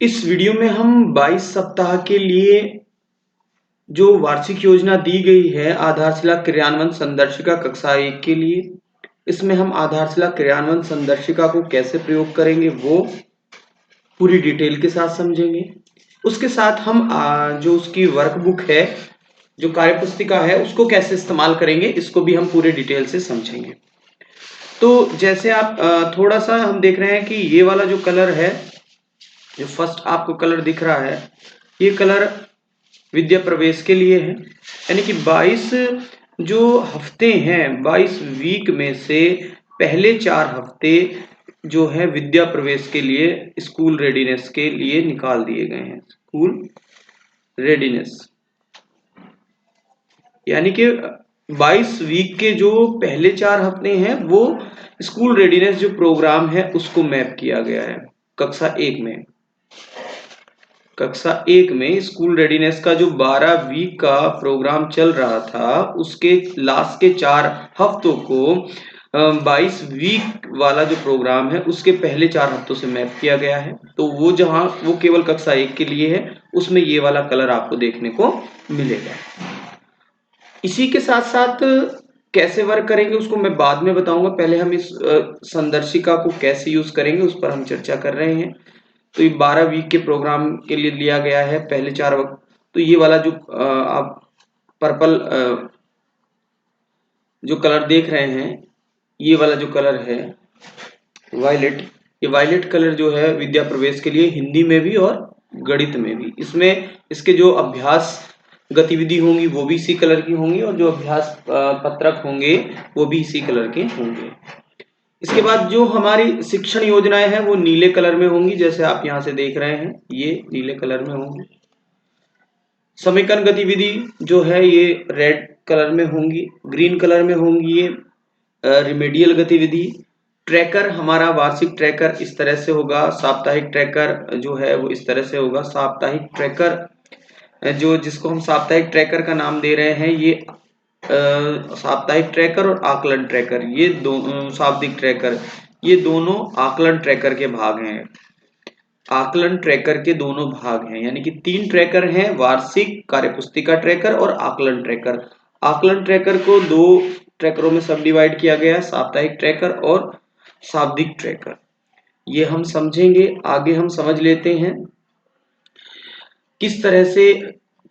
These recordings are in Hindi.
इस वीडियो में हम 22 सप्ताह के लिए जो वार्षिक योजना दी गई है आधारशिला क्रियान्वयन संदर्शिका कक्षा 1 के लिए, इसमें हम आधारशिला क्रियान्वयन संदर्शिका को कैसे प्रयोग करेंगे वो पूरी डिटेल के साथ समझेंगे। उसके साथ हम जो उसकी वर्कबुक है, जो कार्यपुस्तिका है, उसको कैसे इस्तेमाल करेंगे इसको भी हम पूरे डिटेल से समझेंगे। तो जैसे आप थोड़ा सा हम देख रहे हैं कि ये वाला जो कलर है, जो फर्स्ट आपको कलर दिख रहा है, ये कलर विद्या प्रवेश के लिए है। यानी कि 22 जो हफ्ते हैं, 22 वीक में से पहले 4 हफ्ते जो है विद्या प्रवेश के लिए, स्कूल रेडीनेस के लिए निकाल दिए गए हैं। स्कूल रेडीनेस यानी कि 22 वीक के जो पहले 4 हफ्ते हैं वो स्कूल रेडीनेस जो प्रोग्राम है उसको मैप किया गया है कक्षा 1 में। कक्षा 1 में स्कूल रेडीनेस का जो 12 वीक का प्रोग्राम चल रहा था, उसके लास्ट के 4 हफ्तों को 22 वीक वाला जो प्रोग्राम है उसके पहले 4 हफ्तों से मैप किया गया है। तो वो केवल कक्षा 1 के लिए है, उसमें ये वाला कलर आपको देखने को मिलेगा। इसी के साथ साथ कैसे वर्क करेंगे उसको मैं बाद में बताऊंगा। पहले हम इस संदर्शिका को कैसे यूज करेंगे उस पर हम चर्चा कर रहे हैं। तो ये 12 वीक के प्रोग्राम के लिए लिया गया है पहले 4 वक्त। तो ये वाला जो आप पर्पल जो कलर देख रहे हैं, ये वाला जो कलर है वायलेट, ये वायलेट कलर जो है विद्या प्रवेश के लिए हिंदी में भी और गणित में भी। इसमें इसके जो अभ्यास गतिविधि होंगी वो भी इसी कलर की होंगी और जो अभ्यास पत्रक होंगे वो भी इसी कलर के होंगे। इसके बाद जो हमारी शिक्षण योजनाएं हैं वो नीले कलर में होंगी, जैसे आप यहाँ से देख रहे हैं, ये नीले कलर में होंगी। समीकरण गतिविधि जो है ये रेड कलर में होंगी, ग्रीन कलर में होंगी ये रिमेडियल गतिविधि। ट्रैकर, हमारा वार्षिक ट्रैकर इस तरह से होगा। साप्ताहिक ट्रैकर जो है वो इस तरह से होगा। साप्ताहिक ट्रैकर जो जिसको हम साप्ताहिक ट्रैकर का नाम दे रहे हैं, ये साप्ताहिक ट्रैकर और आकलन ट्रैकर, ये दो शाब्दिक ट्रैकर, ये दोनों आकलन ट्रैकर के भाग हैं। आकलन ट्रैकर के दोनों भाग हैं, यानी कि 3 ट्रैकर हैं, वार्षिक, कार्यपुस्तिका ट्रैकर और आकलन ट्रैकर। आकलन ट्रैकर को 2 ट्रैकरों में सब डिवाइड किया गया है, साप्ताहिक ट्रैकर और शाब्दिक ट्रैकर। ये हम समझेंगे, आगे हम समझ लेते हैं किस तरह से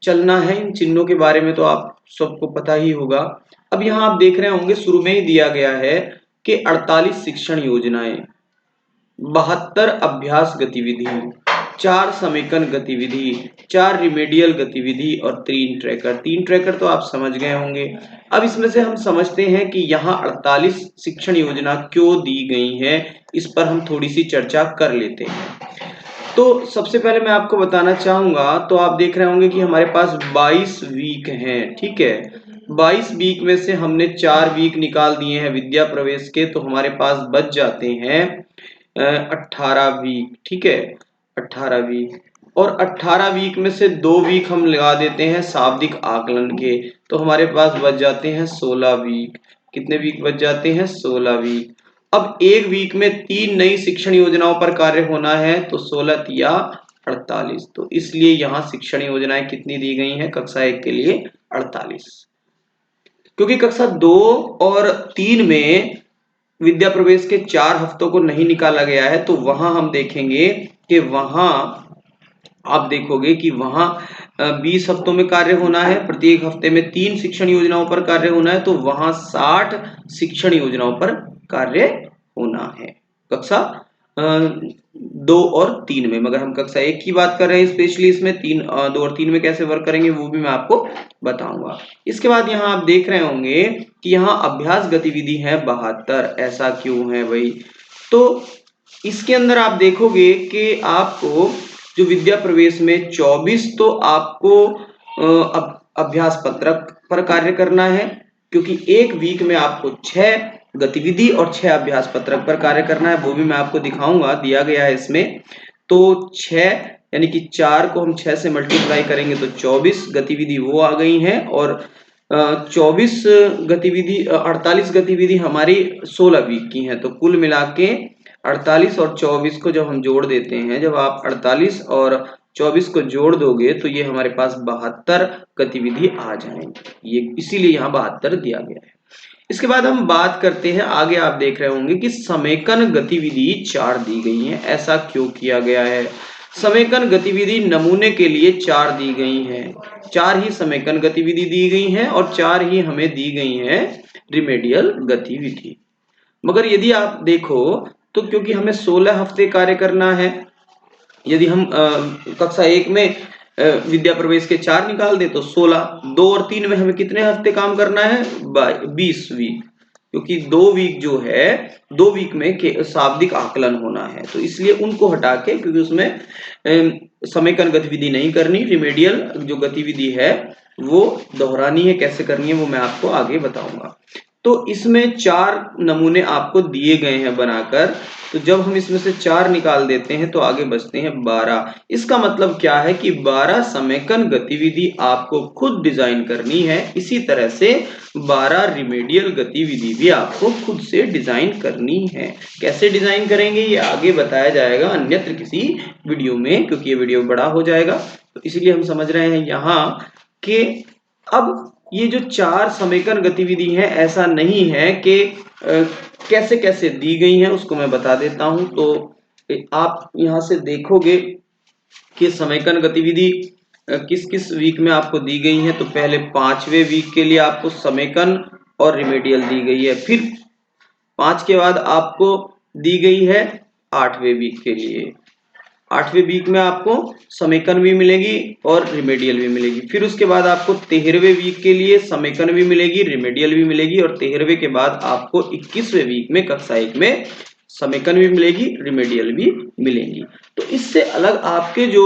चलना है। इन चिन्हों के बारे में तो आप सबको पता ही होगा। अब यहाँ आप देख रहे होंगे शुरू में ही दिया गया है कि 48 शिक्षण योजनाएं, 72 अभ्यास गतिविधि, 4 समेकन गतिविधि, 4 रिमेडियल गतिविधि और 3 ट्रैकर। 3 ट्रैकर तो आप समझ गए होंगे। अब इसमें से हम समझते हैं कि यहाँ 48 शिक्षण योजना क्यों दी गई है, इस पर हम थोड़ी सी चर्चा कर लेते हैं। तो सबसे पहले मैं आपको बताना चाहूंगा, तो आप देख रहे होंगे कि हमारे पास 22 वीक हैं, ठीक है। 22 वीक में से हमने 4 वीक निकाल दिए हैं विद्या प्रवेश के, तो हमारे पास बच जाते हैं 18 वीक, ठीक है। 18 वीक, और 18 वीक में से 2 वीक हम लगा देते हैं शाब्दिक आकलन के, तो हमारे पास बच जाते हैं 16 वीक। कितने वीक बच जाते हैं? 16 वीक। अब एक वीक में 3 नई शिक्षण योजनाओं पर कार्य होना है, तो 16 तिया 48। तो इसलिए यहाँ शिक्षण योजनाएं कितनी दी गई हैं कक्षा 1 के लिए? 48। क्योंकि कक्षा 2 और 3 में विद्या प्रवेश के 4 हफ्तों को नहीं निकाला गया है, तो वहां हम देखेंगे कि वहां आप देखोगे कि वहां 20 हफ्तों में कार्य होना है, प्रत्येक हफ्ते में 3 शिक्षण योजनाओं पर कार्य होना है, तो वहां 60 शिक्षण योजनाओं पर कार्य होना है कक्षा 2 और 3 में। मगर हम कक्षा 1 की बात कर रहे हैं स्पेशली, इसमें 2 और 3 में कैसे वर्क करेंगे वो भी मैं आपको बताऊंगा। इसके बाद यहाँ आप देख रहे होंगे कि यहाँ अभ्यास गतिविधि है 72। ऐसा क्यों है भाई? तो इसके अंदर आप देखोगे कि आपको जो विद्या प्रवेश में 24 तो आपको अभ्यास पत्रक पर कार्य करना है, क्योंकि एक वीक में आपको 6 गतिविधि और 6 अभ्यास पत्रक पर कार्य करना है, वो भी मैं आपको दिखाऊंगा, दिया गया है इसमें। तो 6 यानी कि 4 को हम 6 से मल्टीप्लाई करेंगे तो 24 गतिविधि वो आ गई हैं, और 48 गतिविधि हमारी 16 वीक की हैं। तो कुल मिला के 48 और 24 को जब हम जोड़ देते हैं, जब आप 48 और 24 को जोड़ दोगे तो ये हमारे पास 72 गतिविधि आ जाएंगी। ये इसीलिए यहाँ 72 दिया गया है। इसके बाद हम बात करते हैं, आगे आप देख रहे होंगे कि समेकन गतिविधि 4 दी गई है। ऐसा क्यों किया गया है? समेकन गतिविधि नमूने के लिए 4 दी गई है। 4 ही समेकन गतिविधि दी गई है और 4 ही हमें दी गई है रिमेडियल गतिविधि। मगर यदि आप देखो तो क्योंकि हमें 16 हफ्ते कार्य करना है, यदि हम कक्षा 1 में विद्या प्रवेश के 4 निकाल दे तो 16, 2 और 3 में हमें कितने हफ्ते काम करना है? 20 वीक, क्योंकि 2 वीक जो है 2 वीक में शाब्दिक आकलन होना है, तो इसलिए उनको हटा के, क्योंकि उसमें समेकन गतिविधि नहीं करनी, रिमेडियल जो गतिविधि है वो दोहरानी है। कैसे करनी है वो मैं आपको आगे बताऊंगा। तो इसमें 4 नमूने आपको दिए गए हैं बनाकर, तो जब हम इसमें से 4 निकाल देते हैं तो आगे बचते हैं 12। इसका मतलब क्या है कि 12 समेकन गतिविधि आपको खुद डिजाइन करनी है। इसी तरह से 12 रिमेडियल गतिविधि भी आपको खुद से डिजाइन करनी है। कैसे डिजाइन करेंगे ये आगे बताया जाएगा अन्यत्र किसी वीडियो में, क्योंकि ये वीडियो बड़ा हो जाएगा, तो इसीलिए हम समझ रहे हैं यहाँ कि अब ये जो 4 समेकन गतिविधि है, ऐसा नहीं है कि कैसे कैसे दी गई हैं, उसको मैं बता देता हूं। तो आप यहां से देखोगे कि समेकन गतिविधि किस किस वीक में आपको दी गई है। तो पहले 5वें वीक के लिए आपको समेकन और रिमेडियल दी गई है, फिर 5 के बाद आपको दी गई है 8वें वीक के लिए। 8वें वीक में आपको समेकन भी मिलेगी और रिमेडियल भी मिलेगी। फिर उसके बाद आपको 13वें वीक के लिए समेकन भी मिलेगी, रिमेडियल भी मिलेगी, और 13वें के बाद आपको 21वें वीक में कक्षा 1 में समेकन भी मिलेगी, रिमेडियल भी मिलेंगी। तो इससे अलग आपके जो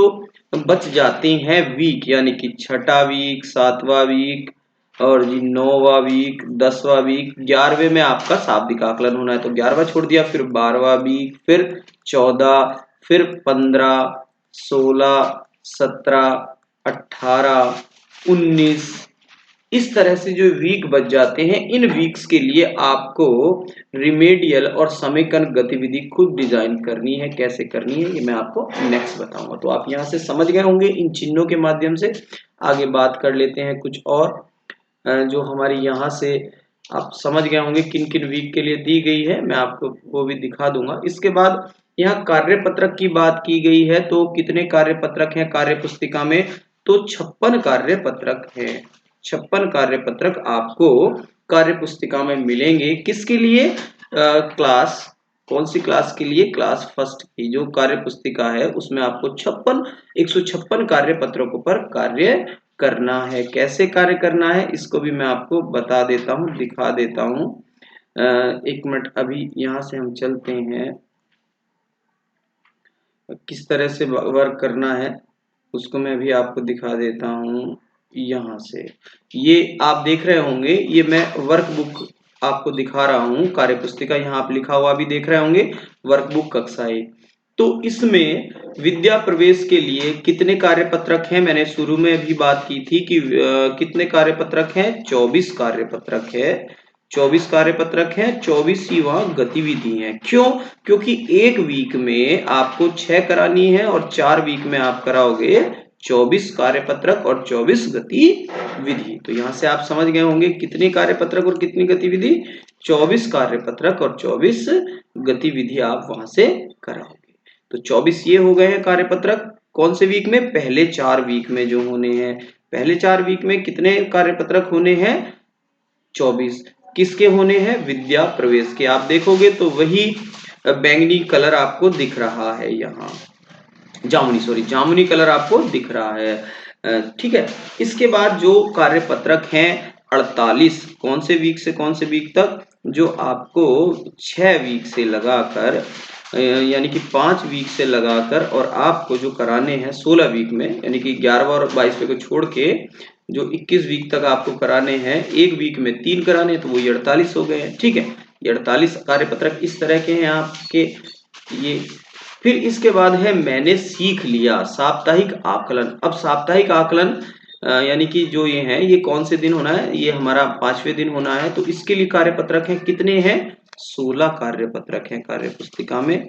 बच जाते हैं वीक, यानी कि 6ठा वीक, 7वां वीक और जी 9वां वीक, 10वां वीक, 11वें में आपका शाब्दिक आकलन होना है तो 11वां छोड़ दिया, फिर 12वां वीक, फिर 14, फिर 15, 16, 17, 18, 19, इस तरह से जो वीक बच जाते हैं, इन वीक्स के लिए आपको रिमेडियल और समेकन गतिविधि खुद डिजाइन करनी है। कैसे करनी है ये मैं आपको नेक्स्ट बताऊंगा। तो आप यहां से समझ गए होंगे इन चिन्हों के माध्यम से। आगे बात कर लेते हैं कुछ और जो हमारी यहाँ से आप समझ गए होंगे किन किन वीक के लिए दी गई है, मैं आपको वो भी दिखा दूंगा। इसके बाद यहाँ कार्य पत्रक की बात की गई है, तो कितने कार्य पत्रक हैं कार्य पुस्तिका में? तो 56 कार्य पत्रक हैं। 56 कार्य पत्रक आपको कार्य पुस्तिका में मिलेंगे। किसके लिए? क्लास, कौन सी क्लास के लिए? क्लास फर्स्ट की जो कार्य पुस्तिका है उसमें आपको 156 कार्य पत्रकों पर कार्य करना है। कैसे कार्य करना है इसको भी मैं आपको बता देता हूँ, दिखा देता हूँ। एक मिनट, अभी यहाँ से हम चलते हैं, किस तरह से वर्क करना है उसको मैं भी आपको दिखा देता हूँ। यहाँ से ये आप देख रहे होंगे, ये मैं वर्कबुक आपको दिखा रहा हूँ, कार्य पुस्तिका यहाँ आप लिखा हुआ भी देख रहे होंगे, वर्कबुक कक्षा 1। तो इसमें विद्या प्रवेश के लिए कितने कार्यपत्रक हैं? मैंने शुरू में भी बात की थी कि कितने कार्यपत्रक हैं? 24 कार्यपत्रक है। 24 कार्यपत्रक हैं, 24 ही वहां गतिविधि हैं। क्यों? क्योंकि एक वीक में आपको 6 करानी है और 4 वीक में आप कराओगे 24 कार्यपत्रक और 24 गतिविधि। तो यहाँ से आप समझ गए होंगे कितने कार्यपत्रक और कितनी गतिविधि? 24 कार्यपत्रक और 24 गतिविधि आप वहां से कराओगे। तो 24 ये हो गए हैं कार्यपत्रक। कौन से वीक में? पहले 4 वीक में जो होने हैं। पहले 4 वीक में कितने कार्यपत्रक होने हैं? 24। किसके होने हैं? विद्या प्रवेश के। आप देखोगे तो वही बैंगनी कलर आपको दिख रहा है, यहाँ जामुनी कलर आपको दिख रहा है। ठीक है। इसके बाद जो कार्यपत्रक हैं 48, कौन से वीक से कौन से वीक तक? जो आपको 6 वीक से लगाकर, यानी कि 5 वीक से लगाकर, और आपको जो कराने हैं 16 वीक में, यानी कि 11वां और 22वें को छोड़ के जो 21 वीक तक आपको कराने हैं, एक वीक में 3 कराने हैं, तो वो 48 हो गए हैं। ठीक है, 48 कार्यपत्रक इस तरह के हैं आपके ये। फिर इसके बाद है मैंने सीख लिया, साप्ताहिक आकलन। अब साप्ताहिक आकलन यानी कि जो ये है, ये कौन से दिन होना है? ये हमारा 5वें दिन होना है। तो इसके लिए कार्यपत्रक है कितने हैं? 16 कार्यपत्रक हैं कार्य पुस्तिका में।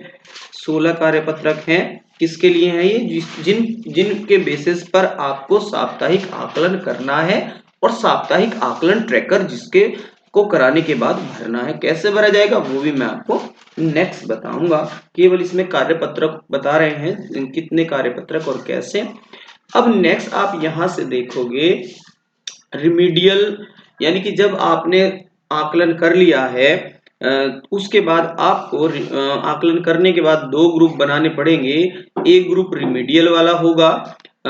16 कार्यपत्रक हैं। किसके लिए हैं ये? जिनके बेसिस पर आपको साप्ताहिक आकलन करना है और साप्ताहिक आकलन ट्रैकर जिसके को कराने के बाद भरना है। कैसे भरा जाएगा वो भी मैं आपको नेक्स्ट बताऊंगा। केवल इसमें कार्यपत्रक बता रहे हैं कितने कार्यपत्रक और कैसे। अब नेक्स्ट आप यहां से देखोगे रिमीडियल, यानी कि जब आपने आकलन कर लिया है उसके बाद आपको आकलन करने के बाद दो ग्रुप बनाने पड़ेंगे। एक ग्रुप रिमीडियल वाला होगा,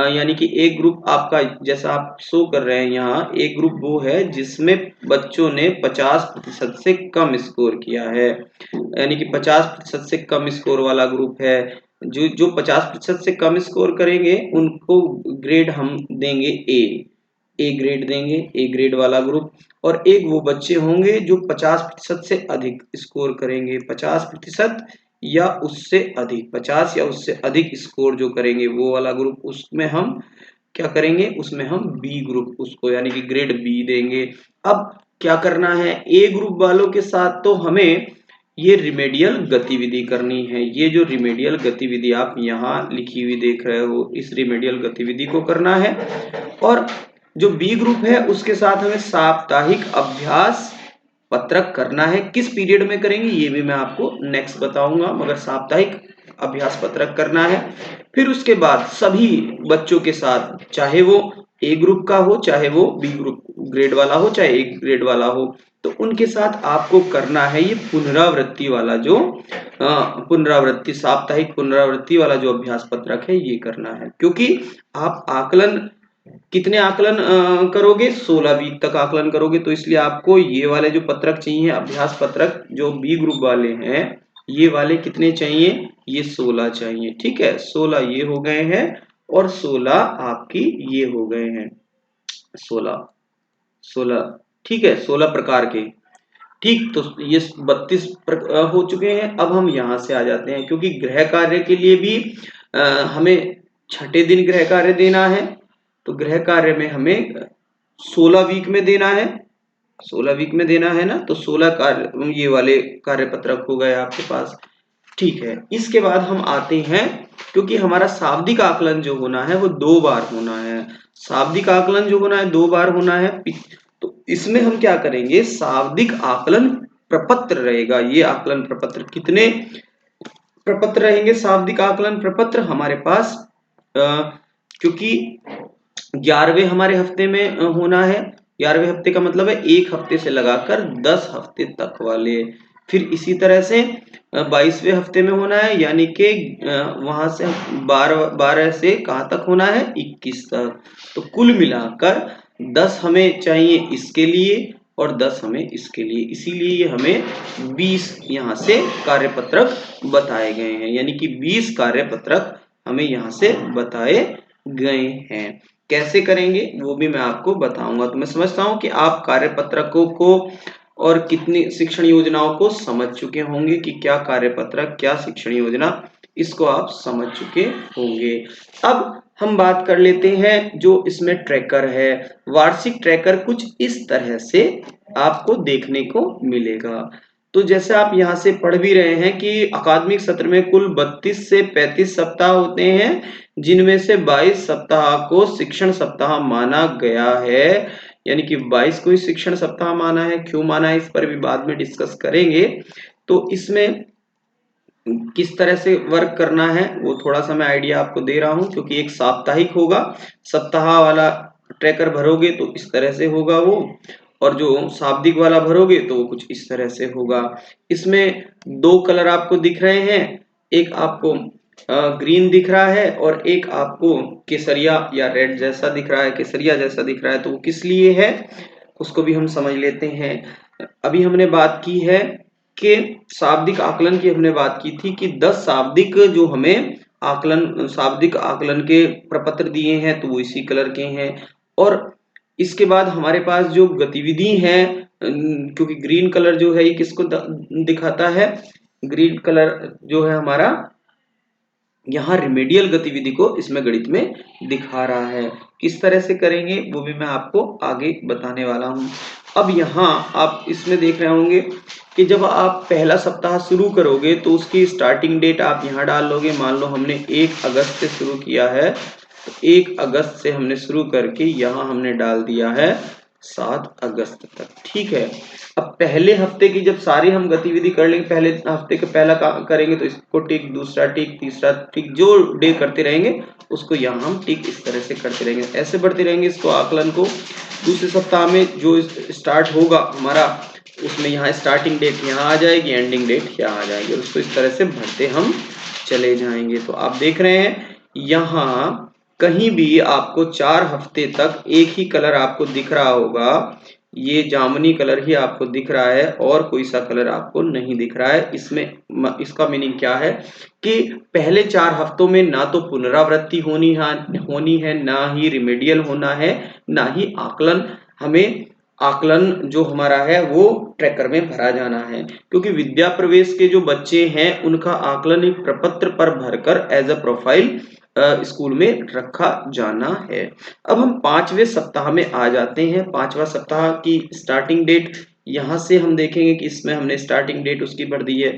यानी कि एक ग्रुप आपका जैसा आप शो कर रहे हैं यहाँ, एक ग्रुप वो है जिसमें बच्चों ने 50% से कम स्कोर किया है, यानी कि 50% से कम स्कोर वाला ग्रुप है। जो 50% से कम स्कोर करेंगे उनको ग्रेड हम देंगे ए ग्रेड देंगे, ए ग्रेड वाला ग्रुप। और एक वो बच्चे होंगे जो 50% से अधिक स्कोर करेंगे, 50% या उससे अधिक, 50 या उससे अधिक स्कोर जो करेंगे वो वाला ग्रुप, उसमें हम क्या करेंगे, उसमें हम बी ग्रुप उसको यानी कि ग्रेड बी देंगे। अब क्या करना है, ए ग्रुप वालों के साथ तो हमें ये रिमेडियल गतिविधि करनी है। ये जो रिमेडियल गतिविधि आप यहाँ लिखी हुई देख रहे हो, इस रिमेडियल गतिविधि को करना है। और जो बी ग्रुप है उसके साथ हमें साप्ताहिक अभ्यास पत्रक करना है। किस पीरियड में करेंगे ये भी मैं आपको नेक्स्ट बताऊंगा, मगर साप्ताहिक अभ्यास पत्रक करना है। फिर उसके बाद सभी बच्चों के साथ, चाहे वो ए ग्रुप का हो, चाहे वो बी ग्रुप ग्रेड वाला हो, चाहे ए ग्रेड वाला हो, तो उनके साथ आपको करना है ये पुनरावृत्ति वाला जो पुनरावृत्ति, साप्ताहिक पुनरावृत्ति वाला जो अभ्यास पत्रक है ये करना है। क्योंकि आप आकलन कितने आकलन करोगे, 16 वीक तक आकलन करोगे, तो इसलिए आपको ये वाले जो पत्रक चाहिए अभ्यास पत्रक जो बी ग्रुप वाले हैं, ये वाले कितने चाहिए, ये 16 चाहिए। ठीक है, 16 ये हो गए हैं और 16 आपकी ये हो गए हैं, 16 ठीक है, 16 प्रकार के। ठीक, तो ये 32 हो चुके हैं। अब हम यहां से आ जाते हैं, क्योंकि गृह कार्य के लिए भी हमें छठे दिन गृह कार्य देना है। तो गृह कार्य में हमें 16 वीक में देना है, 16 वीक में देना है ना, तो 16 कार्य ये वाले कार्य पत्रक हो गए आपके पास। ठीक है, इसके बाद हम आते हैं, क्योंकि हमारा शाब्दिक आकलन जो होना है वो 2 बार होना है। शाब्दिक आकलन जो होना है 2 बार होना है। तो इसमें हम क्या करेंगे, शाब्दिक आकलन प्रपत्र रहेगा। ये आकलन प्रपत्र, कितने प्रपत्र रहेंगे शाब्दिक आकलन प्रपत्र हमारे पास, क्योंकि 11वें हमारे हफ्ते में होना है। 11वें हफ्ते का मतलब है 1 हफ्ते से लगाकर 10 हफ्ते तक वाले। फिर इसी तरह से 22वें हफ्ते में होना है, यानी कि वहां से 12 से कहाँ तक होना है, 21 तक। तो कुल मिलाकर 10 हमें चाहिए इसके लिए और 10 हमें इसके लिए, इसीलिए हमें 20 यहाँ से कार्यपत्रक बताए गए हैं, यानी कि 20 कार्यपत्रक हमें यहाँ से बताए गए हैं। कैसे करेंगे वो भी मैं आपको बताऊंगा। तो मैं समझता हूं कि आप कार्यपत्रकों को और कितनी शिक्षण योजनाओं को समझ चुके होंगे कि क्या कार्यपत्रक, क्या शिक्षण योजना, इसको आप समझ चुके होंगे। अब हम बात कर लेते हैं जो इसमें ट्रैकर है। वार्षिक ट्रैकर कुछ इस तरह से आपको देखने को मिलेगा। तो जैसे आप यहाँ से पढ़ भी रहे हैं कि अकादमिक सत्र में कुल 32 से 35 सप्ताह होते हैं, जिनमें से 22 सप्ताह को शिक्षण सप्ताह माना गया है। यानी कि 22 को ही शिक्षण सप्ताह माना है। क्यों माना है इस पर भी बाद में डिस्कस करेंगे। तो इसमें किस तरह से वर्क करना है वो थोड़ा सा मैं आइडिया आपको दे रहा हूं, क्योंकि एक साप्ताहिक होगा, सप्ताह वाला ट्रैकर भरोगे तो इस तरह से होगा वो, और जो शाब्दिक वाला भरोगे तो वो कुछ इस तरह से होगा। इसमें 2 कलर आपको दिख रहे हैं, एक आपको ग्रीन दिख रहा है और एक आपको केसरिया या रेड जैसा दिख रहा है, केसरिया जैसा दिख रहा है। तो वो किस लिए है उसको भी हम समझ लेते हैं। अभी हमने बात की है कि शाब्दिक आकलन की हमने बात की थी कि 10 शाब्दिक जो हमें आकलन, शाब्दिक आकलन के प्रपत्र दिए हैं तो वो इसी कलर के हैं। और इसके बाद हमारे पास जो गतिविधि है, क्योंकि ग्रीन कलर जो है ये किसको दिखाता है, ग्रीन कलर जो है हमारा यहाँ रिमेडियल गतिविधि को इसमें गणित में दिखा रहा है। किस तरह से करेंगे वो भी मैं आपको आगे बताने वाला हूँ। अब यहाँ आप इसमें देख रहे होंगे कि जब आप पहला सप्ताह शुरू करोगे तो उसकी स्टार्टिंग डेट आप यहाँ डाल लोगे। मान लो हमने 1 अगस्त से शुरू किया है, तो 1 अगस्त से हमने शुरू करके यहाँ हमने डाल दिया है 7 अगस्त तक। ठीक है, अब पहले हफ्ते की जब सारी हम गतिविधि कर लेंगे, पहले हफ्ते का पहला काम करेंगे तो इसको टिक, दूसरा टिक, तीसरा टिक, जो डे करते रहेंगे उसको यहाँ हम टिक इस तरह से करते रहेंगे, ऐसे बढ़ते रहेंगे इसको आकलन को। दूसरे सप्ताह में जो स्टार्ट होगा हमारा, उसमें यहाँ स्टार्टिंग डेट यहाँ आ जाएगी, एंडिंग डेट यहाँ आ जाएगी, उसको इस तरह से भरते हम चले जाएंगे। तो आप देख रहे हैं यहाँ कहीं भी आपको 4 हफ्ते तक एक ही कलर आपको दिख रहा होगा, ये जामुनी कलर ही आपको दिख रहा है और कोई सा कलर आपको नहीं दिख रहा है। इसमें इसका मीनिंग क्या है कि पहले 4 हफ्तों में ना तो पुनरावृत्ति होनी है, ना ही रिमेडियल होना है, ना ही आकलन। हमें आकलन जो हमारा है वो ट्रैकर में भरा जाना है, क्योंकि विद्या प्रवेश के जो बच्चे हैं उनका आकलन एक प्रपत्र पर भरकर एज अ प्रोफाइल स्कूल में रखा जाना है। अब हम 5वें सप्ताह में आ जाते हैं। 5वां सप्ताह की स्टार्टिंग डेट यहां से हम देखेंगे कि इसमें हमने स्टार्टिंग डेट उसकी भर दी है।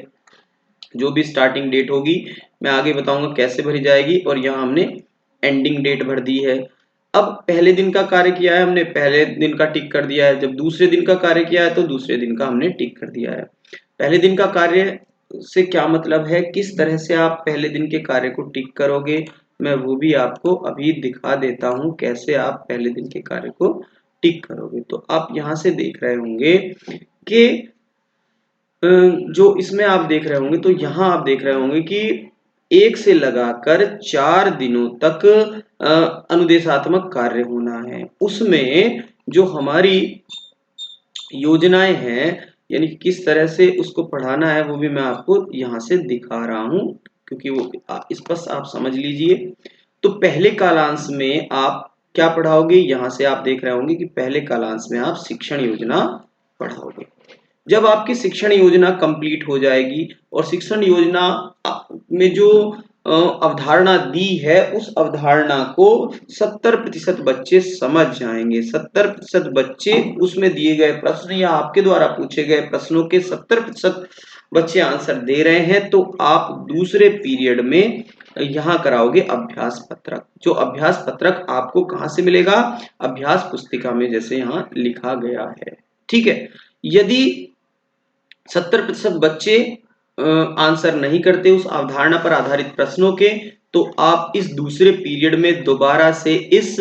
जो भी स्टार्टिंग डेट होगी मैं आगे बताऊंगा कैसे भरी जाएगी, और यहाँ हमने एंडिंग डेट भर दी है। अब पहले दिन का कार्य किया है हमने, पहले दिन का टिक कर दिया है। जब दूसरे दिन का कार्य किया है तो दूसरे दिन का हमने टिक कर दिया है। पहले दिन का कार्य से क्या मतलब है, किस तरह से आप पहले दिन के कार्य को टिक करोगे, मैं वो भी आपको अभी दिखा देता हूं कैसे आप पहले दिन के कार्य को टिक करोगे। तो आप यहां से देख रहे होंगे कि जो इसमें आप देख रहे होंगे, तो यहाँ आप देख रहे होंगे कि 1 से लगाकर 4 दिनों तक अनुदेशात्मक कार्य होना है। उसमें जो हमारी योजनाएं हैं, यानी किस तरह से उसको पढ़ाना है, वो भी मैं आपको यहाँ से दिखा रहा हूँ, क्योंकि वो स्पष्ट आप समझ लीजिए। तो पहले कालांश में आप क्या पढ़ाओगे, यहाँ से आप देख रहे होंगे कि पहले कालांश में आप शिक्षण योजना पढ़ाओगे। जब आपकी शिक्षण योजना कंप्लीट हो जाएगी और शिक्षण योजना में जो अवधारणा दी है उस अवधारणा को 70% बच्चे समझ जाएंगे, 70% बच्चे उसमें दिए गए प्रश्न या आपके द्वारा पूछे गए प्रश्नों के 70% बच्चे आंसर दे रहे हैं, तो आप दूसरे पीरियड में यहाँ कराओगे अभ्यास पत्रक। जो अभ्यास पत्रक आपको कहाँ से मिलेगा, अभ्यास पुस्तिका में, जैसे यहाँ लिखा गया है। ठीक है, यदि 70% बच्चे आंसर नहीं करते उस अवधारणा पर आधारित प्रश्नों के, तो आप इस दूसरे पीरियड में दोबारा से इस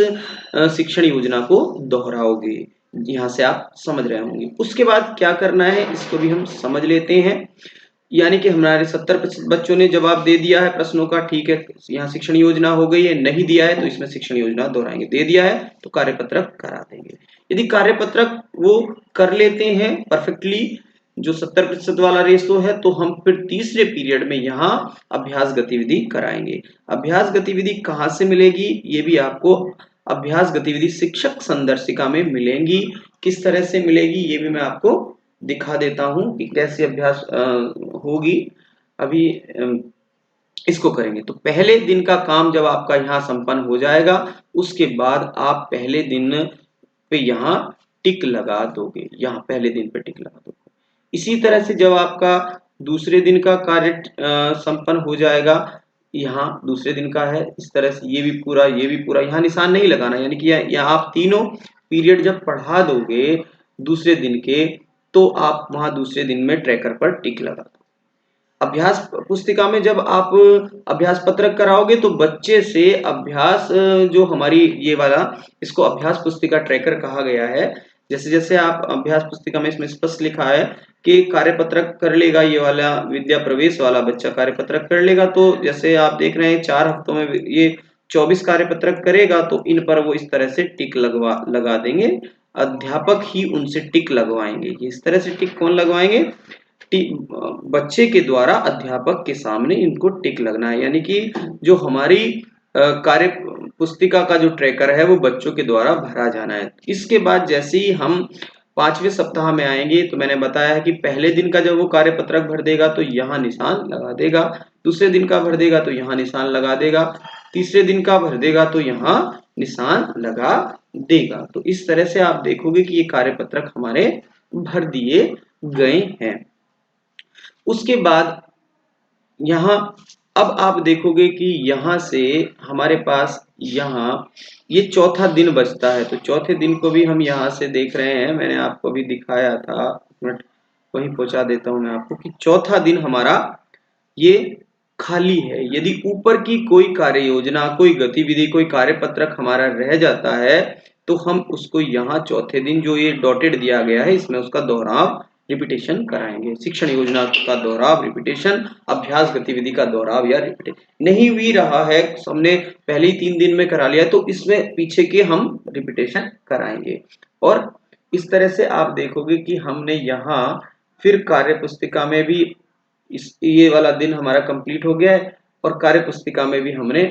शिक्षण योजना को दोहराओगे। यहां से आप समझ रहे होंगे। उसके बाद क्या करना है इसको भी हम समझ लेते हैं। यानी कि हमारे 70% बच्चों ने जवाब दे दिया है प्रश्नों का, ठीक है, यहाँ शिक्षण योजना हो गई है। नहीं दिया है तो इसमें शिक्षण योजना दोहराएंगे, दे दिया है तो कार्यपत्रक करा देंगे। यदि कार्यपत्रक वो कर लेते हैं परफेक्टली, जो 70% वाला रेशो है, तो हम फिर तीसरे पीरियड में यहाँ अभ्यास गतिविधि कराएंगे। अभ्यास गतिविधि कहाँ से मिलेगी, ये भी आपको अभ्यास गतिविधि शिक्षक संदर्शिका में मिलेंगी। किस तरह से मिलेगी ये भी मैं आपको दिखा देता हूं कि कैसे अभ्यास होगी। अभी इसको करेंगे। तो पहले दिन का काम जब आपका यहाँ संपन्न हो जाएगा, उसके बाद आप पहले दिन पे यहाँ टिक लगा दोगे, यहाँ पहले दिन पे टिक लगा दोगे। इसी तरह से जब आपका दूसरे दिन का कार्य संपन्न हो जाएगा, यहाँ दूसरे दिन का है, इस तरह से ये भी पूरा यहाँ निशान नहीं लगाना, यानी कि यहाँ आप तीनों पीरियड जब पढ़ा दोगे दूसरे दिन के, तो आप वहां दूसरे दिन में ट्रैकर पर टिक लगा दो। अभ्यास पुस्तिका में जब आप अभ्यास पत्रक कराओगे तो बच्चे से अभ्यास जो हमारी ये वाला, इसको अभ्यास पुस्तिका ट्रैकर कहा गया है। जैसे जैसे आप अभ्यास पुस्तिका में इसमें स्पष्ट लिखा है कि कार्यपत्रक कर लेगा, ये वाला विद्या प्रवेश वाला बच्चा कार्यपत्रक कर लेगा, तो जैसे आप देख रहे हैं 4 हफ्तों में ये 24 कार्यपत्रक करेगा, तो इन पर वो इस तरह से टिक लगा देंगे। अध्यापक ही उनसे टिक लगवाएंगे। इस तरह से टिक कौन लगवाएंगे, बच्चे के द्वारा अध्यापक के सामने इनको टिक लगना है। यानी कि जो हमारी कार्य पुस्तिका का जो ट्रैकर है वो बच्चों के द्वारा भरा जाना है। इसके बाद जैसे ही हम 5वें सप्ताह में आएंगे, तो मैंने बताया है कि पहले दिन का जब वो कार्य पत्रक भर देगा तो यहाँ निशान लगा देगा, दूसरे दिन का भर देगा तो यहाँ निशान लगा देगा, तीसरे दिन का भर देगा तो यहाँ निशान लगा देगा। तो इस तरह से आप देखोगे कि ये कार्य पत्रक हमारे भर दिए गए हैं। उसके बाद यहाँ अब आप देखोगे कि यहाँ से हमारे पास यहाँ ये चौथा दिन बचता है, तो चौथे दिन को भी हम यहाँ से देख रहे हैं, मैंने आपको भी दिखाया था, एक मिनट वहीं पहुंचा देता हूं मैं आपको कि चौथा दिन हमारा ये खाली है। यदि ऊपर की कोई कार्य योजना, कोई गतिविधि, कोई कार्यपत्रक हमारा रह जाता है तो हम उसको यहाँ चौथे दिन जो ये डॉटेड दिया गया है इसमें उसका दोहराव रिपीटेशन कराएंगे। शिक्षण योजना का दोहराव, रिपीटेशन, अभ्यास गतिविधि का दोहराव या रिपीटेशन नहीं भी रहा है, हमने पहले ही 3 दिन में करा लिया तो इसमें पीछे के हम रिपीटेशन कराएंगे। और इस तरह से आप देखोगे कि हमने यहाँ फिर कार्य पुस्तिका में भी ये वाला दिन हमारा कंप्लीट हो गया है और कार्य पुस्तिका में भी हमने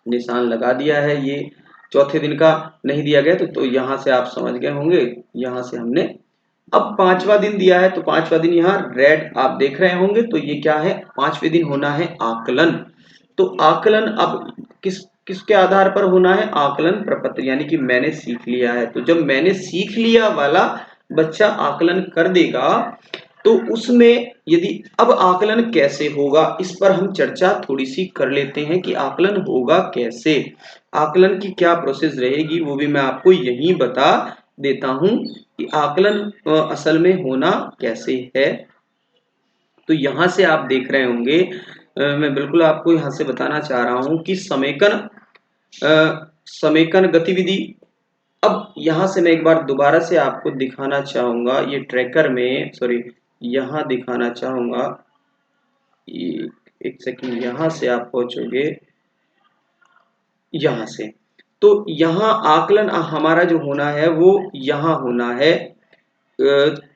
निशान लगा दिया है। ये चौथे दिन का नहीं दिया गया तो यहाँ से आप समझ गए होंगे, यहाँ से हमने अब 5वां दिन दिया है तो 5वां दिन यहाँ रेड आप देख रहे होंगे, तो ये क्या है, 5वें दिन होना है आकलन। तो आकलन अब किसके आधार पर होना है, आकलन प्रपत्र, यानी कि मैंने सीख लिया है। तो जब मैंने सीख लिया वाला बच्चा आकलन कर देगा तो उसमें यदि अब आकलन कैसे होगा इस पर हम चर्चा थोड़ी सी कर लेते हैं कि आकलन होगा कैसे, आकलन की क्या प्रोसेस रहेगी वो भी मैं आपको यही बता देता हूं कि आकलन असल में होना कैसे है। तो यहां से आप देख रहे होंगे, मैं बिल्कुल आपको यहां से बताना चाह रहा हूं कि समेकन गतिविधि। अब यहां से मैं एक बार दोबारा से आपको दिखाना चाहूंगा, ये ट्रैकर में सॉरी यहां दिखाना चाहूंगा, एक सेकंड, यहां से आप पहुंचोगे यहां से, तो यहाँ आकलन हमारा जो होना है वो यहाँ होना है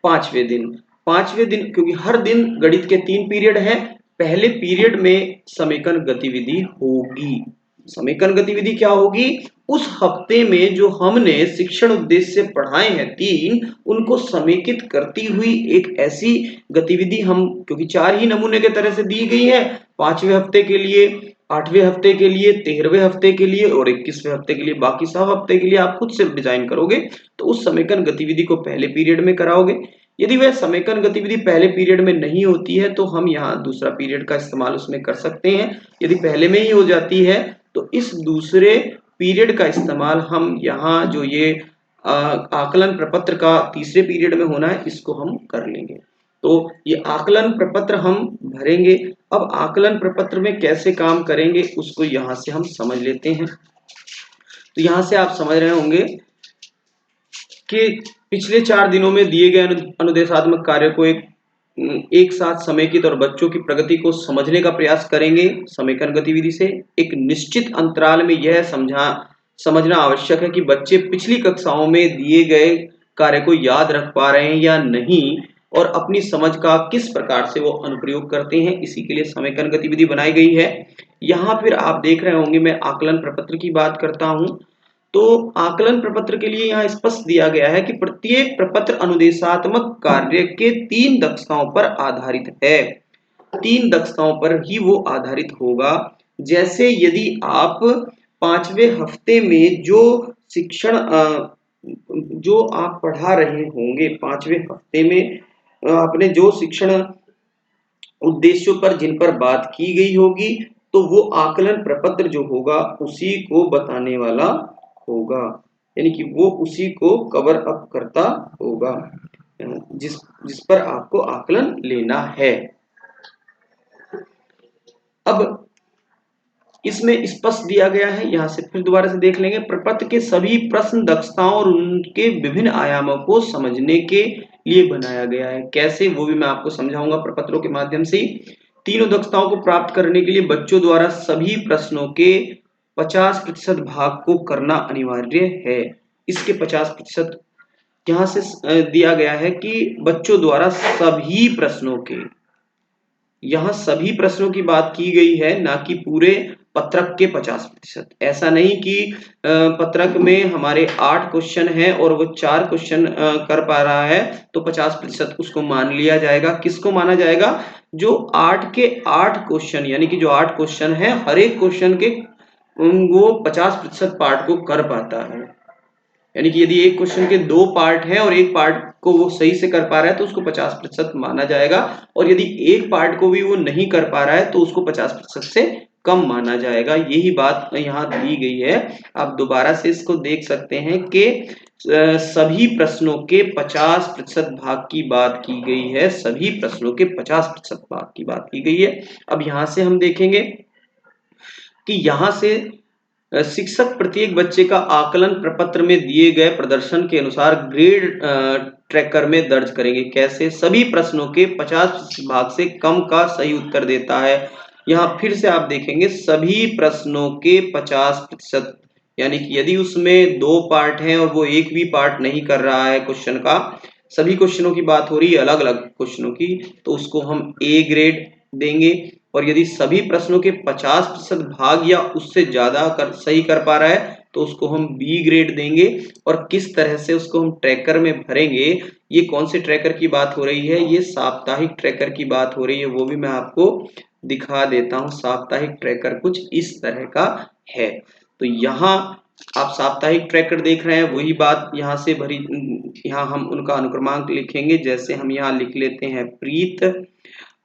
5वें दिन। 5वें दिन क्योंकि हर दिन गणित के 3 पीरियड है, पहले पीरियड में समेकन गतिविधि होगी। समेकन गतिविधि क्या होगी, उस हफ्ते में जो हमने शिक्षण उद्देश्य से पढ़ाए हैं 3, उनको समेकित करती हुई एक ऐसी गतिविधि हम, क्योंकि 4 ही नमूने के तरह से दी गई है, 5वें हफ्ते के लिए, 8वें हफ्ते के लिए, 13वें हफ्ते के लिए और 21वें हफ्ते के लिए, बाकी सब हफ्ते के लिए आप खुद से डिजाइन करोगे। तो उस समेकन गतिविधि को पहले पीरियड में कराओगे। यदि वह समेकन गतिविधि पहले पीरियड में नहीं होती है तो हम यहाँ दूसरा पीरियड का इस्तेमाल उसमें कर सकते हैं। यदि पहले में ही हो जाती है तो इस दूसरे पीरियड का इस्तेमाल हम यहाँ जो ये आकलन प्रपत्र का तीसरे पीरियड में होना है इसको हम कर लेंगे। तो ये आकलन प्रपत्र हम भरेंगे। अब आकलन प्रपत्र में कैसे काम करेंगे उसको यहाँ से हम समझ लेते हैं। तो यहाँ से आप समझ रहे होंगे कि पिछले 4 दिनों में दिए गए अनुदेशात्मक कार्य को एक साथ समेकित और बच्चों की प्रगति को समझने का प्रयास करेंगे समेकन गतिविधि से। एक निश्चित अंतराल में यह समझना आवश्यक है कि बच्चे पिछली कक्षाओं में दिए गए कार्य को याद रख पा रहे हैं या नहीं और अपनी समझ का किस प्रकार से वो अनुप्रयोग करते हैं, इसी के लिए समेकन गतिविधि बनाई गई है। यहाँ फिर आप देख रहे होंगे मैं आकलन प्रपत्र की बात करता हूँ। तो आकलन प्रपत्र के लिए यहाँ स्पष्ट दिया गया है कि प्रत्येक प्रपत्र अनुदेशात्मक कार्य के 3 दक्षताओं पर आधारित है, 3 दक्षताओं पर ही वो आधारित होगा। जैसे यदि आप 5वें हफ्ते में जो शिक्षण जो आप पढ़ा रहे होंगे, 5वें हफ्ते में आपने जो शिक्षण उद्देश्यों पर जिन पर बात की गई होगी तो वो आकलन प्रपत्र जो होगा उसी को बताने वाला होगा, यानी कि वो उसी को कवर अप करता होगा जिस पर आपको आकलन लेना है। अब इसमें स्पष्ट दिया गया है, यहां से फिर दोबारा से देख लेंगे, प्रपत्र के सभी प्रश्न दक्षताओं और उनके विभिन्न आयामों को समझने के लिए बनाया गया है। कैसे वो भी मैं आपको समझाऊंगा प्रपत्रों के माध्यम से। तीनों दक्षताओं को प्राप्त करने के लिए बच्चों द्वारा सभी प्रश्नों के 50% भाग को करना अनिवार्य है। इसके 50% यहां से दिया गया है कि बच्चों द्वारा सभी प्रश्नों के, यहां सभी प्रश्नों की बात की गई है, ना कि पूरे पत्रक के 50%। ऐसा नहीं कि पत्रक में हमारे 8 क्वेश्चन हैं और वो 4 क्वेश्चन कर पा रहा है तो 50% उसको मान लिया जाएगा। किसको माना जाएगा, जो 8 के 8 क्वेश्चन, यानी कि जो 8 क्वेश्चन है हर एक क्वेश्चन के वो 50% पार्ट को कर पाता है। यानी कि यदि एक क्वेश्चन के 2 पार्ट हैं और एक पार्ट को वो सही से कर पा रहा है तो उसको 50% माना जाएगा, और यदि एक पार्ट को भी वो नहीं कर पा रहा है तो उसको 50% से कम माना जाएगा। यही बात यहाँ दी गई है। आप दोबारा से इसको देख सकते हैं कि सभी प्रश्नों के 50% भाग की बात की गई है, सभी प्रश्नों के 50% भाग की बात की गई है। अब यहाँ से हम देखेंगे कि यहाँ से शिक्षक प्रत्येक बच्चे का आकलन प्रपत्र में दिए गए प्रदर्शन के अनुसार ग्रेड ट्रैकर में दर्ज करेंगे। कैसे? सभी प्रश्नों के 50% भाग से कम का सही उत्तर देता है। यहाँ फिर से आप देखेंगे सभी प्रश्नों के 50%, यानी कि यदि उसमें 2 पार्ट हैं और वो एक भी पार्ट नहीं कर रहा है क्वेश्चन का, सभी क्वेश्चनों की बात हो रही है अलग अलग क्वेश्चनों की, तो उसको हम ए ग्रेड देंगे। और यदि सभी प्रश्नों के 50% भाग या उससे ज्यादा सही कर पा रहा है तो उसको हम बी ग्रेड देंगे। और किस तरह से उसको हम ट्रैकर में भरेंगे, ये कौन से ट्रैकर की बात हो रही है, ये साप्ताहिक ट्रैकर की बात हो रही है, वो भी मैं आपको दिखा देता हूँ। साप्ताहिक ट्रैकर कुछ इस तरह का है। तो यहाँ आप साप्ताहिक ट्रैकर देख रहे हैं, वही बात यहाँ से भरी, यहाँ हम उनका अनुक्रमांक लिखेंगे। जैसे हम यहाँ लिख लेते हैं प्रीत,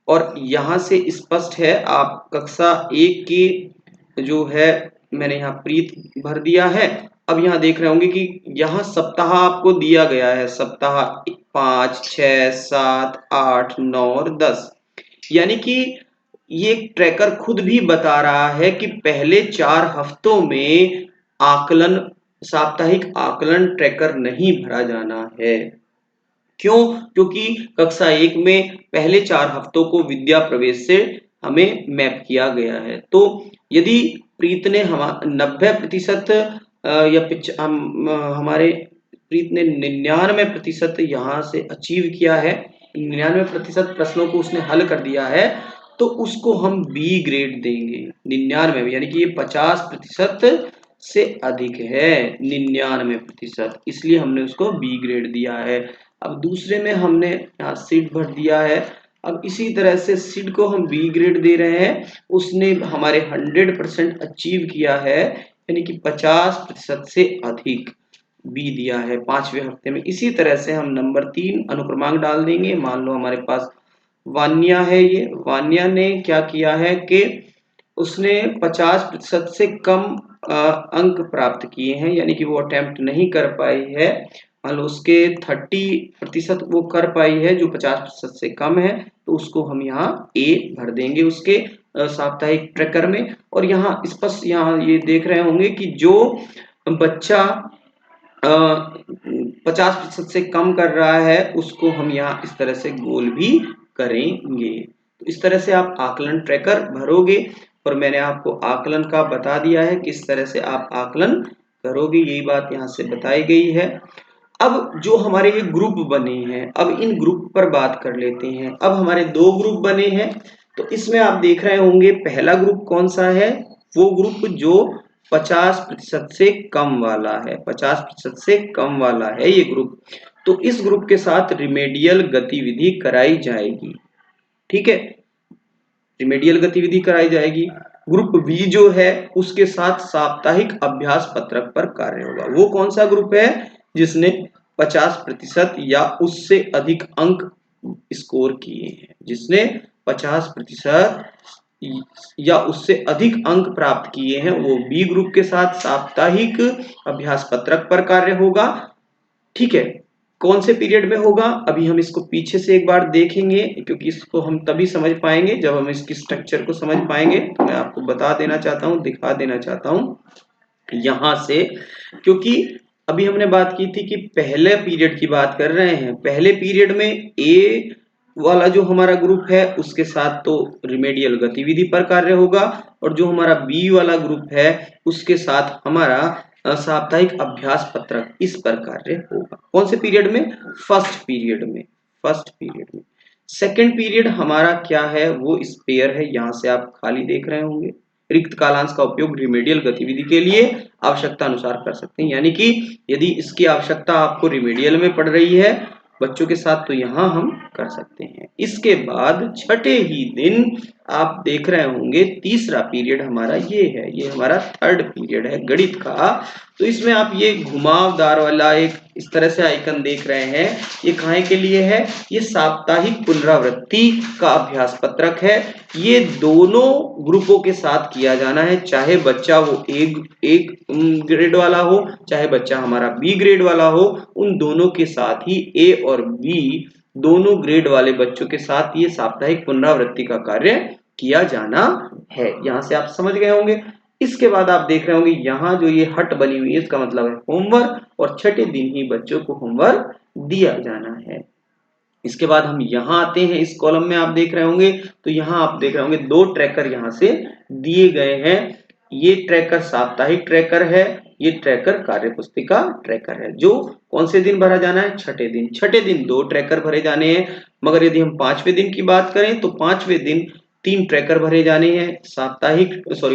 और यहाँ से स्पष्ट है, आप कक्षा 1 की जो है मैंने यहाँ प्रीत भर दिया है। अब यहाँ देख रहे होंगे कि यहाँ सप्ताह आपको दिया गया है, सप्ताह 5, 6, 7, 8, 9 और 10, यानी कि ये ट्रैकर खुद भी बता रहा है कि पहले 4 हफ्तों में आकलन, साप्ताहिक आकलन ट्रैकर नहीं भरा जाना है। क्यों? क्योंकि कक्षा 1 में पहले 4 हफ्तों को विद्या प्रवेश से हमें मैप किया गया है। तो यदि प्रीत ने 90% या हमारे प्रीत ने 99% यहाँ से अचीव किया है, 99% प्रश्नों को उसने हल कर दिया है, तो उसको हम बी ग्रेड देंगे। 99, यानी कि ये 50% से अधिक है, 99%, इसलिए हमने उसको बी ग्रेड दिया है। अब दूसरे में हमने यहाँ सीड भर दिया है। अब इसी तरह से सीड को हम बी ग्रेड दे रहे हैं, उसने हमारे 100% अचीव किया है, यानी कि 50% से अधिक बी दिया है 5वें हफ्ते में। इसी तरह से हम नंबर 3 अनुक्रमांक डाल देंगे। मान लो हमारे पास वान्या है, ये वान्या ने क्या किया है कि उसने 50% से कम अंक प्राप्त किए हैं, यानी कि वो अटेम्प्ट नहीं कर पाई है। मान लो उसके 30% वो कर पाई है, जो 50% से कम है, तो उसको हम यहाँ ए भर देंगे उसके साप्ताहिक ट्रैकर में। और यहाँ स्पष्ट यहाँ ये देख रहे होंगे कि जो बच्चा 50% से कम कर रहा है उसको हम यहाँ इस तरह से गोल भी करेंगे। तो इस तरह से आप आकलन ट्रैकर भरोगे, और मैंने आपको आकलन का बता दिया है किस तरह से आप आकलन करोगे, यही बात यहाँ से बताई गई है। अब जो हमारे ये ग्रुप बने हैं, अब इन ग्रुप पर बात कर लेते हैं। अब हमारे 2 ग्रुप बने हैं, तो इसमें आप देख रहे होंगे पहला ग्रुप कौन सा है, वो ग्रुप जो 50% से कम वाला है, 50% से कम वाला है ये ग्रुप। तो इस ग्रुप के साथ रिमेडियल गतिविधि कराई जाएगी, ठीक है, रिमेडियल गतिविधि कराई जाएगी। ग्रुप बी जो है उसके साथ साप्ताहिक अभ्यास पत्रक पर कार्य होगा। वो कौन सा ग्रुप है? जिसने 50% या उससे अधिक अंक स्कोर किए हैं, जिसने 50% या उससे अधिक अंक प्राप्त किए हैं, वो बी ग्रुप के साथ साप्ताहिक अभ्यास पत्रक पर कार्य होगा। ठीक है, कौन से पीरियड में होगा, अभी हम इसको पीछे से एक बार देखेंगे, क्योंकि इसको हम तभी समझ पाएंगे जब हम इसकी स्ट्रक्चर को समझ पाएंगे। तो मैं आपको बता देना चाहता हूँ, दिखा देना चाहता हूँ यहाँ से, क्योंकि अभी हमने बात की थी कि पहले पीरियड की बात कर रहे हैं। पहले पीरियड में ए वाला जो हमारा ग्रुप है उसके साथ तो रिमेडियल गतिविधि पर कार्य होगा, और जो हमारा बी वाला ग्रुप है उसके साथ हमारा साप्ताहिक अभ्यास पत्रक इस पर कार्य होगा। कौन से पीरियड में? फर्स्ट पीरियड में, फर्स्ट पीरियड में। सेकंड पीरियड हमारा क्या है, वो स्पेयर है, यहाँ से आप खाली देख रहे होंगे। रिक्त कालांश का उपयोग रिमेडियल गतिविधि के लिए आवश्यकता अनुसार कर सकते हैं, यानी कि यदि इसकी आवश्यकता आपको रिमेडियल में पड़ रही है बच्चों के साथ, तो यहाँ हम कर सकते हैं। इसके बाद छठे ही दिन आप देख रहे होंगे तीसरा पीरियड हमारा ये है, ये हमारा थर्ड पीरियड है गणित का। तो इसमें आप ये घुमावदार वाला एक इस तरह से आइकन देख रहे हैं, ये काहे के लिए है? ये साप्ताहिक पुनरावृत्ति का अभ्यास पत्रक है। ये दोनों ग्रुपों के साथ किया जाना है, चाहे बच्चा वो एक ग्रेड वाला हो, चाहे बच्चा हमारा बी ग्रेड वाला हो, उन दोनों के साथ ही ए और बी दोनों ग्रेड वाले बच्चों के साथ ये साप्ताहिक पुनरावृत्ति का कार्य किया जाना है। यहां से आप समझ गए होंगे। इसके बाद आप देख रहे होंगे यहाँ जो ये हट बनी हुई है इसका मतलब है होमवर्क, और छठे दिन ही बच्चों को होमवर्क दिया जाना है। इसके बाद हम यहाँ आते हैं, इस कॉलम में आप देख रहे होंगे, तो यहाँ आप देख रहे होंगे दो ट्रैकर यहाँ से दिए गए हैं। ये ट्रैकर साप्ताहिक ट्रैकर है, ये ट्रैकर कार्यपुस्तिका ट्रैकर है। जो कौन से दिन भरा जाना है? छठे दिन। छठे दिन दो ट्रैकर भरे जाने हैं, मगर यदि हम पांचवें दिन की बात करें तो पांचवें दिन तीन ट्रैकर भरे जाने हैं,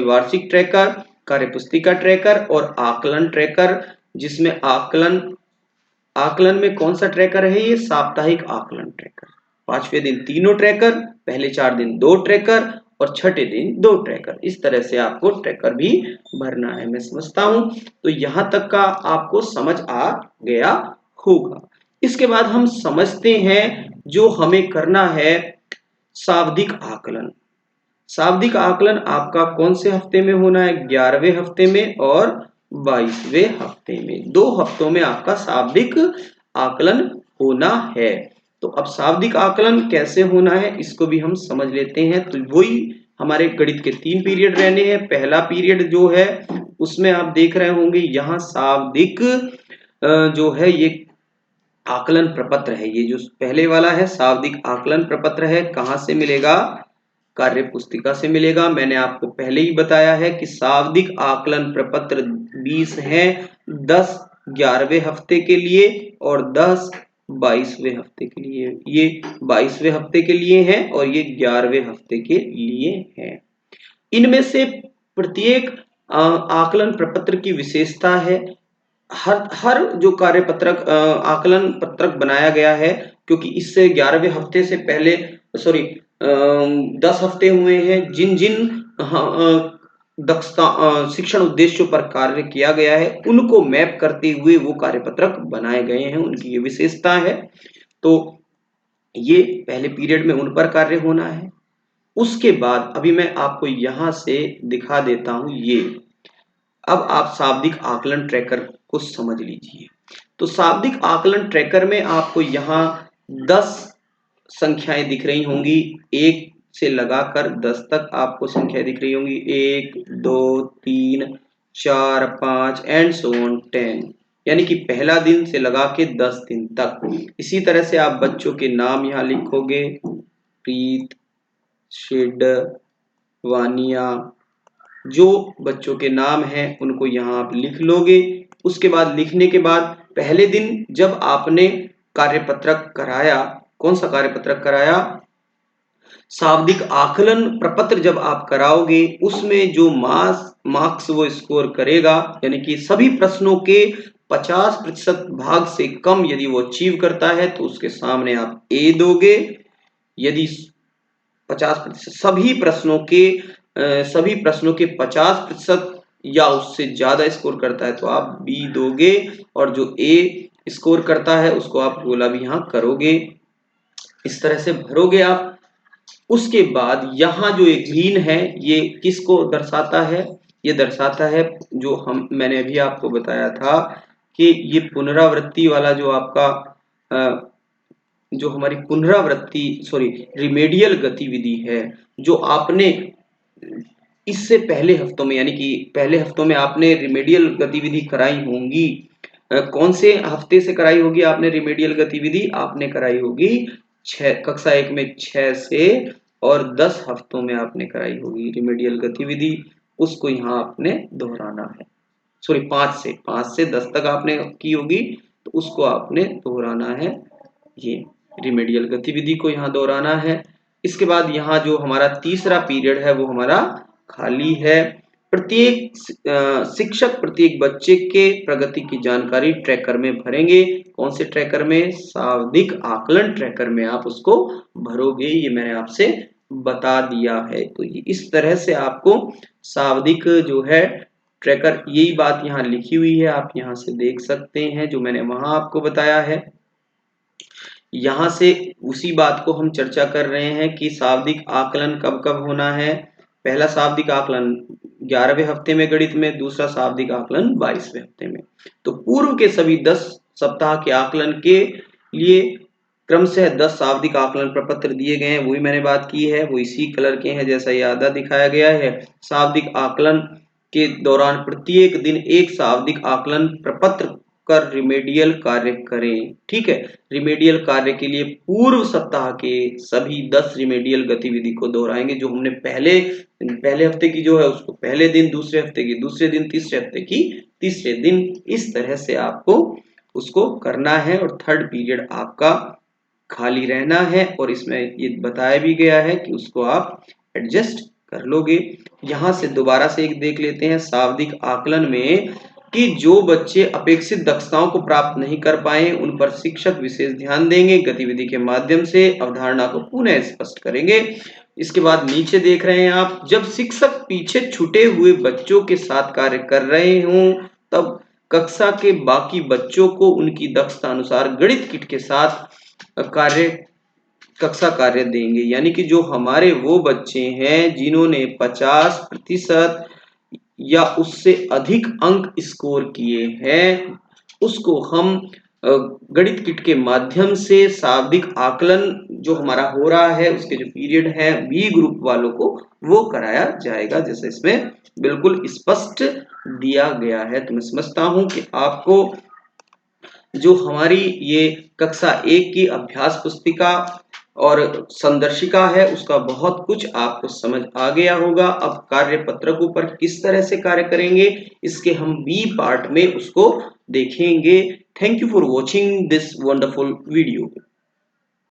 वार्षिक ट्रैकर, कार्यपुस्तिका ट्रैकर और आकलन ट्रैकर। जिसमें आकलन में कौन सा ट्रैकर है? ये साप्ताहिक आकलन ट्रैकर। पांचवें दिन तीनों ट्रैकर, पहले 4 दिन दो ट्रैकर और छठे दिन दो ट्रैकर। इस तरह से आपको ट्रैकर भी भरना है, मैं समझता हूं। तो यहां तक का आपको समझ आ गया होगा। इसके बाद हम समझते हैं जो हमें करना है शाब्दिक आकलन। शाब्दिक आकलन आपका कौन से हफ्ते में होना है? 11वें हफ्ते में और 22वें हफ्ते में। 2 हफ्तों में आपका शाब्दिक आकलन होना है। तो अब शाब्दिक आकलन कैसे होना है इसको भी हम समझ लेते हैं। तो वही हमारे गणित के 3 पीरियड रहने हैं। पहला पीरियड जो है उसमें आप देख रहे होंगे यहाँ शाब्दिक जो है ये आकलन प्रपत्र है। ये जो पहले वाला है शाब्दिक आकलन प्रपत्र है, कहाँ से मिलेगा? कार्य पुस्तिका से मिलेगा। मैंने आपको पहले ही बताया है कि शाब्दिक आकलन प्रपत्र 20 हैं, 10 11वें हफ्ते के लिए और 10 22वें हफ्ते के लिए। ये 22वें हफ्ते के लिए है और ये 11वें हफ्ते के लिए है। इनमें से प्रत्येक आकलन प्रपत्र की विशेषता है। हर जो कार्यपत्रक आकलन पत्रक बनाया गया है, क्योंकि इससे 11वें हफ्ते से पहले 10 हफ्ते हुए हैं, जिन जिन दक्षता शिक्षण उद्देश्यों पर कार्य किया गया है उनको मैप करते हुए वो कार्यपत्रक बनाए गए हैं, उनकी ये विशेषता है। तो ये पहले पीरियड में उन पर कार्य होना है। उसके बाद अभी मैं आपको यहां से दिखा देता हूं ये। अब आप शाब्दिक आकलन ट्रैकर को समझ लीजिए। तो शाब्दिक आकलन ट्रैकर में आपको यहाँ 10 संख्याएं दिख रही होंगी, 1 से लगाकर 10 तक आपको संख्याएं दिख रही होंगी। 1 2 3 4 5 एंड सो ऑन 10, यानी कि पहला दिन से लगा के 10 दिन तक। इसी तरह से आप बच्चों के नाम यहाँ लिखोगे, प्रीत, शिड, वानिया, जो बच्चों के नाम हैं उनको यहाँ आप लिख लोगे। उसके बाद लिखने के बाद पहले दिन जब आपने कार्यपत्रक कराया, कौन सा कार्यपत्रक कराया? शाब्दिक आकलन प्रपत्र जब आप कराओगे उसमें जो मार्क्स वो स्कोर करेगा, यानी कि सभी प्रश्नों के 50% भाग से कम यदि वो अचीव करता है तो उसके सामने आप ए दोगे। यदि 50% सभी प्रश्नों के 50% या उससे ज्यादा स्कोर करता है तो आप बी दोगे, और जो ए स्कोर करता है उसको आप गोला भी यहाँ करोगे। इस तरह से भरोगे आप। उसके बाद यहाँ जो एक ग्रीन है ये किसको दर्शाता है? ये दर्शाता है जो मैंने अभी आपको बताया था कि ये पुनरावृत्ति वाला जो आपका जो हमारी रिमेडियल गतिविधि है, जो आपने इससे पहले हफ्तों में, यानी कि पहले हफ्तों में आपने रिमेडियल गतिविधि कराई होंगी। कौन से हफ्ते से कराई होगी आपने रिमेडियल गतिविधि? आपने कराई होगी कक्षा 1 में 6 से और 10 हफ्तों में आपने कराई होगी रिमेडियल गतिविधि। उसको यहाँ आपने दोहराना है। 5 से 10 तक आपने की होगी तो उसको आपने दोहराना है। ये रिमेडियल गतिविधि को यहाँ दोहराना है। इसके बाद यहाँ जो हमारा तीसरा पीरियड है वो हमारा खाली है। प्रत्येक शिक्षक प्रत्येक बच्चे के प्रगति की जानकारी ट्रैकर में भरेंगे। कौन से ट्रैकर में? शाब्दिक आकलन ट्रैकर में आप उसको भरोगे। ये मैंने आपसे बता दिया है। तो इस तरह से आपको शाब्दिक जो है ट्रैकर, यही बात यहाँ लिखी हुई है, आप यहाँ से देख सकते हैं जो मैंने वहां आपको बताया है। यहाँ से उसी बात को हम चर्चा कर रहे हैं कि शाब्दिक आकलन कब कब होना है। पहला शाब्दिक आकलन 11वें हफ्ते में गणित में, दूसरा शाब्दिक आकलन 22वें हफ्ते में। तो पूर्व के सभी 10 सप्ताह के आकलन के लिए क्रमशः 10 शाब्दिक आकलन प्रपत्र दिए गए हैं, वही मैंने बात की है, वो इसी कलर के हैं जैसा ये आधा दिखाया गया है। शाब्दिक आकलन के दौरान प्रत्येक दिन एक शाब्दिक आकलन प्रपत्र कर रिमेडियल कार्य करें। ठीक है, रिमेडियल कार्य के लिए पूर्व सप्ताह के सभी 10 रिमेडियल गतिविधि को दोहराएंगे। जो हमने पहले हफ्ते की जो है उसको पहले दिन, दूसरे हफ्ते की दूसरे दिन, तीसरे हफ्ते की तीसरे दिन, इस तरह से आपको उसको करना है। और थर्ड पीरियड आपका खाली रहना है और इसमें ये बताया भी गया है कि उसको आप एडजस्ट कर लोगे। यहां से दोबारा से एक देख लेते हैं शाब्दिक आकलन में कि जो बच्चे अपेक्षित दक्षताओं को प्राप्त नहीं कर पाए उन पर शिक्षक विशेष ध्यान देंगे, गतिविधि के माध्यम से अवधारणा को पुनः स्पष्ट करेंगे। इसके बाद नीचे देख रहे हैं आप, जब शिक्षक पीछे छूटे हुए बच्चों के साथ कार्य कर रहे हों तब कक्षा के बाकी बच्चों को उनकी दक्षता अनुसार गणित किट के साथ कक्षा कार्य देंगे। यानी कि जो हमारे वो बच्चे हैं जिन्होंने 50% या उससे अधिक अंक स्कोर किए हैं, उसको हम गणित किट के माध्यम से शाब्दिक आकलन जो हमारा हो रहा है उसके जो पीरियड है बी ग्रुप वालों को वो कराया जाएगा, जैसे इसमें बिल्कुल स्पष्ट दिया गया है। तो मैं समझता हूं कि आपको जो हमारी ये कक्षा 1 की अभ्यास पुस्तिका और संदर्शिका है उसका बहुत कुछ आपको समझ आ गया होगा। अब कार्य पत्रक पर किस तरह से कार्य करेंगे इसके हम बी पार्ट में उसको देखेंगे। Thank you for watching this wonderful video.